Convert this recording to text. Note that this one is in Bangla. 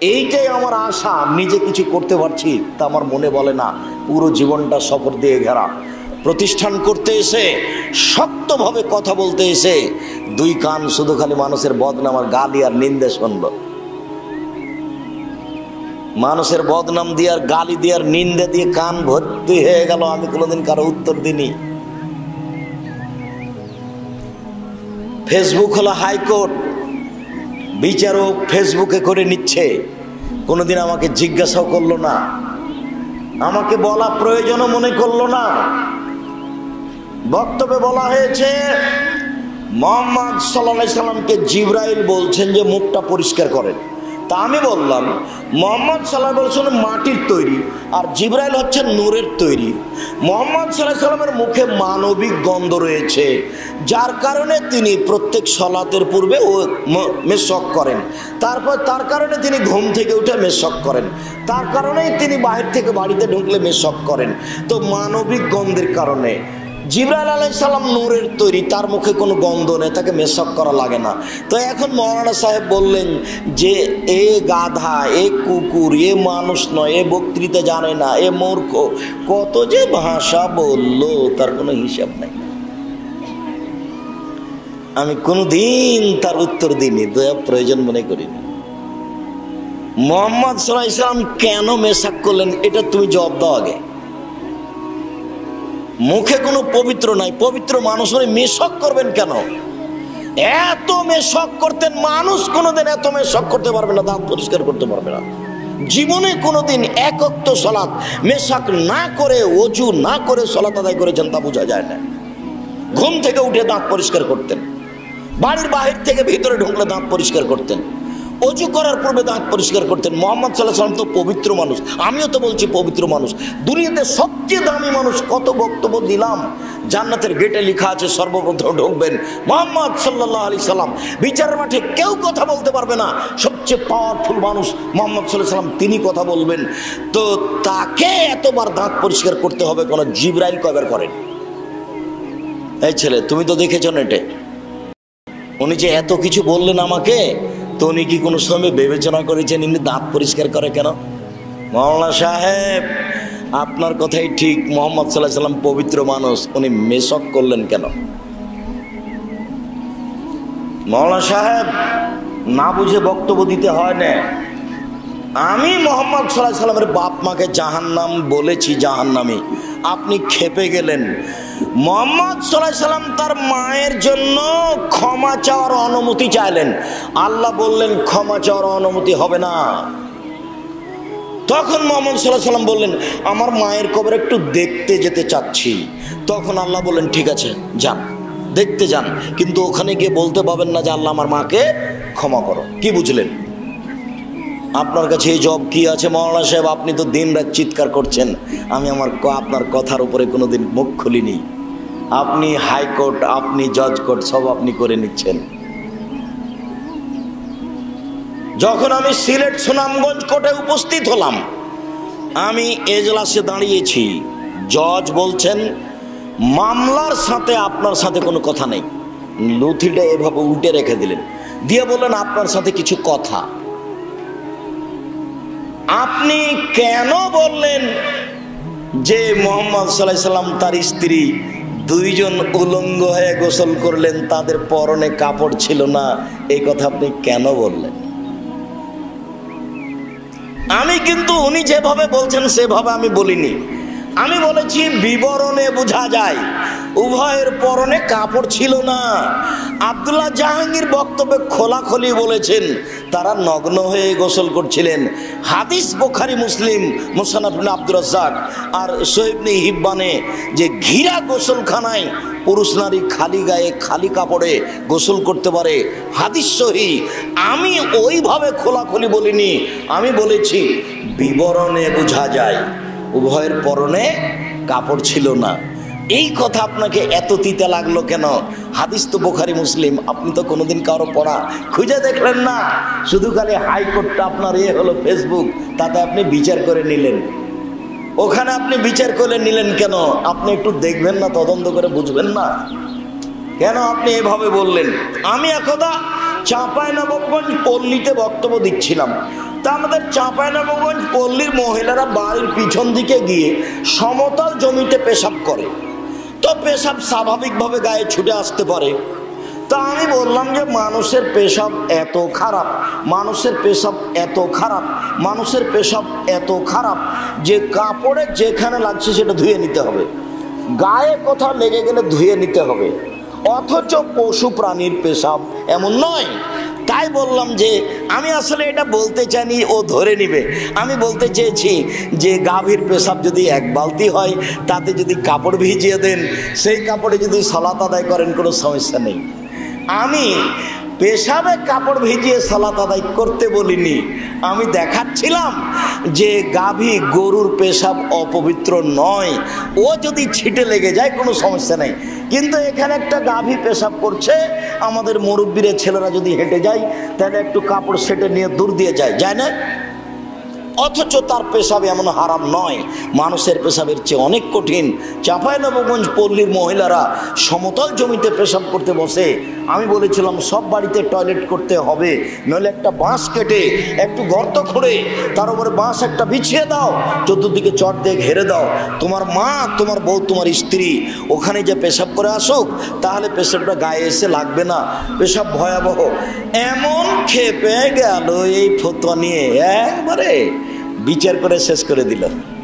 এইটাই আমার আশা। নিজে কিছু করতে পারছি তা আমার মনে বলে না। পুরো জীবনটা সফর দিয়ে ঘেরা। প্রতিষ্ঠান করতে এসে, শক্তভাবে কথা বলতে এসে দুই কান শুধু খালি মানুষের বদনাম আর গালি আর নিন্দে শুনল। মানুষের বদনাম দিয়ে আর গালি দিয়ে আর নিন্দে দিয়ে কান ভর্তি হয়ে গেল। আমি কোনোদিন কারো উত্তর দিইনি। ফেসবুক হলো হাইকোর্ট, বিচারক ফেসবুকে করে নিচ্ছে। কোনোদিন আমাকে জিজ্ঞাসাও করলো না, আমাকে বলা প্রয়োজনও মনে করলো না। বক্তব্যে বলা হয়েছে মুহাম্মদ সাল্লাল্লাহু আলাইহি সাল্লামকে জিবরাইল বলছেন যে মুখটা পরিষ্কার করেন। তা আমি বললাম মুহাম্মদ সাল্লাল্লাহু আলাইহি ওয়াসাল্লাম মাটির তৈরি আর জিবরাইল হচ্ছে নূরের তৈরি। মুহাম্মদ সাল্লাল্লাহু আলাইহি সাল্লামের মুখে মানবিক গন্ধ রয়েছে, যার কারণে তিনি প্রত্যেক সালাতের পূর্বে মেশক করেন। তারপর তার কারণে তিনি ঘুম থেকে উঠে মেশক করেন, তার কারণেই তিনি বাহির থেকে বাড়িতে ঢুকলে মেশক করেন। তো মানবিক গন্ধের কারণে জিবরাইল আলাইহিস সালাম নূরের তৈরি, তার মুখে কোনো গন্ধ নেই, তাকে মেশক করা লাগে না। তো এখন মৌলানা সাহেব বললেন যে এ গাধা, এ কুকুর, এ মানুষ নয়, এ বক্তৃতা জানে না, এ মূর্খ, কত যে ভাষা বললো তার কোনো হিসাব নাই। আমি কোনোদিন তার উত্তর দিইনি, দয়া প্রয়োজন মনে করিনি। মুহাম্মদ সাল্লাল্লাহু আলাইহি সাল্লাম কেন মেশক করলেন এটা তুমি জবাব দাও আগে। মুখে কোনো পবিত্র নাই, পবিত্র মানুষ হলে মেশক করবেন কেন? এত মেশক করতেন, মানুষ কোনোদিন এত মেশক করতে পারবে না, দাঁত পরিষ্কার করতে পারবে না। জীবনে কোনোদিন এক ওয়াক্ত সালাত মেশক না করে, ওযু না করে সালাত আদায় করেছেন তা বোঝা যায় না। ঘুম থেকে উঠে দাঁত পরিষ্কার করতেন, বাড়ির বাহির থেকে ভিতরে ঢুকলে দাঁত পরিষ্কার করতেন, অজু করার পূর্বে দাঁত পরিষ্কার করতেন। মুহাম্মদ সাল্লাল্লাহু আলাইহি ওয়াসাল্লাম তো পবিত্র মানুষ, আমিও তো বলছি পবিত্র মানুষ। দুনিয়াতে সবচেয়ে দামি মানুষ, কত বক্তব্য দিলাম। জান্নাতের গেটে লেখা আছে সর্বপ্রথম ঢুকবেন মুহাম্মদ সাল্লাল্লাহু আলাইহি সাল্লাম। বিচারের মাঠে কেউ কথা বলতে পারবে না, সবচেয়ে পাওয়ারফুল মানুষ মুহাম্মদ সাল্লাল্লাহু আলাইহি সাল্লাম, তিনি কথা বলবেন। তো তাকে এতবার দাঁত পরিষ্কার করতে হবে কেন? জিবরাইল কয়বার করেন? এই ছেলে, তুমি তো দেখেছো নেটে, উনি যে এত কিছু বললেন আমাকে, তো উনি কি কোনো সময় বিবেচনা করেছেন ইনি দাঁত পরিষ্কার করে কেন? মাওলানা সাহেব, আপনার কথাই ঠিক, মুহাম্মদ সাল্লাল্লাহু আলাইহি সাল্লাম পবিত্র মানুষ, উনি মেশক করলেন কেন? মাওলানা সাহেব, না বুঝে বক্তব্য দিতে হয় না। আমি মুহাম্মদ সাল্লাল্লাহু আলাইহি সাল্লামের বাপ মাকে জাহান্নাম বলেছি, জাহান্নামী, আপনি খেপে গেলেন। মুহাম্মদ সাল্লাল্লাহু আলাইহি সাল্লাম তার মায়ের জন্য ক্ষমা চাওয়ার অনুমতি চাইলেন, আল্লাহ বললেন ক্ষমা চাওয়ার অনুমতি হবে না। তখন মুহাম্মদ সাল্লাল্লাহু আলাইহি সাল্লাম বললেন আমার মায়ের কবর একটু দেখতে যেতে চাচ্ছি। তখন আল্লাহ বললেন ঠিক আছে যান, দেখতে যান, কিন্তু ওখানে গিয়ে বলতে পাবেন না যে আল্লাহ আমার মাকে ক্ষমা করো। কি বুঝলেন? আপনার কাছে এই জব কি আছে মাওলানা সাহেব? আপনি তো দিন রাত চিৎকার করছেন, আমি আপনার কথার উপরে কোনোদিন মুখ খুলিনি। আপনি হাইকোর্ট, আপনি জজ কোর্ট, সব আপনি করে নিচ্ছেন। যখন আমি সিলেট সুনামগঞ্জ কোর্টে উপস্থিত হলাম, আমি এজলাসে দাঁড়িয়েছি, জজ বলছেন মামলার সাথে আপনার সাথে কোনো কথা নেই। নথিটা এভাবে উল্টে রেখে দিলেন, দিয়ে বললেন আপনার সাথে কিছু কথা। আপনি কেন বললেন যে মুহাম্মদ সাল্লাল্লাহু আলাইহি সাল্লাম তার স্ত্রী দুইজন উলঙ্গ হয়ে গোসল করলেন, তাদের পরনে কাপড় ছিল না, এই কথা আপনি কেন বললেন? আমি কিন্তু উনি যেভাবে বলছেন সেভাবে আমি বলিনি। আমি বলেছি বিবরণে বোঝা যায় উভয়ের পরনে কাপড় ছিল না। আব্দুল্লাহ জাহাঙ্গীর বক্তব্যে খোলাখুলি বলেছেন তারা নগ্ন হয়ে গোসল করছিলেন। হাদিস বুখারী, মুসলিম, মুসনাদ ইবনে আব্দুর রাজ্জাক আর সহিহ ইবনে হিব্বানে যে ঘিরা গোসলখানায় পুরুষ নারী খালি গায়ে খালি কাপড়ে গোসল করতে পারে, হাদিস সহিহ। আমি ওইভাবে খোলাখুলি বলিনি, আমি বলেছি বিবরণে বোঝা যায় উভয়ের পরনে কাপড় ছিল না। এই কথা আপনাকে এত তিতা লাগলো কেন? হাদিস তো বুখারী মুসলিম, আপনি তো কোনোদিন কারো পড়া খুঁজে দেখলেন না, শুধু খালি হাইকোর্টটা আপনার হলো ফেসবুক, তাতে আপনি বিচার করে নিলেন। ওখানে আপনি বিচার করে নিলেন কেন? আপনি একটু দেখবেন না, তদন্ত করে বুঝবেন না কেন আপনি এভাবে বললেন? আমি একদা চাঁপাইনবাবগঞ্জ পল্লীতে বক্তব্য দিচ্ছিলাম, তা আমাদের চাঁপাইনবাবগঞ্জ পল্লীর মহিলারা বাড়ির পিছন দিকে গিয়ে সমতল জমিতে পেশাব করে, তো পেশাব স্বাভাবিকভাবে গায়ে ছুটে আসতে পারে। তা আমি বললাম যে মানুষের পেশাব এত খারাপ, মানুষের পেশাব এত খারাপ, মানুষের পেশাব এত খারাপ যে কাপড়ে যেখানে লাগছে সেটা ধুয়ে নিতে হবে, গায়ে কোথাও লেগে গেলে ধুয়ে নিতে হবে। অথচ পশু প্রাণীর পেশাব এমন নয়। তাই বললাম যে আমি আসলে এটা বলতে চাইনি, ও ধরে নিবে। আমি বলতে চেয়েছি যে গাভীর পেশাব যদি এক বালতি হয়, তাতে যদি কাপড় ভিজিয়ে দেন, সেই কাপড়ে যদি সালাত আদায় করেন, কোনো সমস্যা নেই। আমি পেশাবে কাপড় ভিজিয়ে সালাত আদায় করতে বলিনি, আমি দেখাচ্ছিলাম যে গাভী গরুর পেশাব অপবিত্র নয়, ও যদি ছিটে লেগে যায় কোনো সমস্যা নেই। কিন্তু এখানে একটা গাভী পেশাব করছে, আমাদের মুরব্বীরা ছেলেরা যদি হেঁটে যায় তাহলে একটু কাপড় সেটে নিয়ে দূর দিয়ে যায় না? অথচ তার পেশাব এমন হারাম নয়, মানুষের পেশাবের চেয়ে অনেক কঠিন। চাঁপাইনবাবগঞ্জ পল্লীর মহিলারা সমতল জমিতে পেশাব করতে বসে। আমি বলেছিলাম সব বাড়িতে টয়লেট করতে হবে, নইলে একটা বাঁশ কেটে একটু গর্ত খুঁড়ে তার উপরে বাঁশ একটা বিছিয়ে দাও, চতুর্দিকে চট দিয়ে ঘেরে দাও, তোমার মা, তোমার বউ, তোমার স্ত্রী ওখানে যে পেশাব করে আসুক, তাহলে পেশাবটা গায়ে এসে লাগবে না। পেশাব ভয়াবহ। এমন খেপে গেল এই ফতোয়া নিয়ে, একবারে বিচার করে শেষ করে দিল।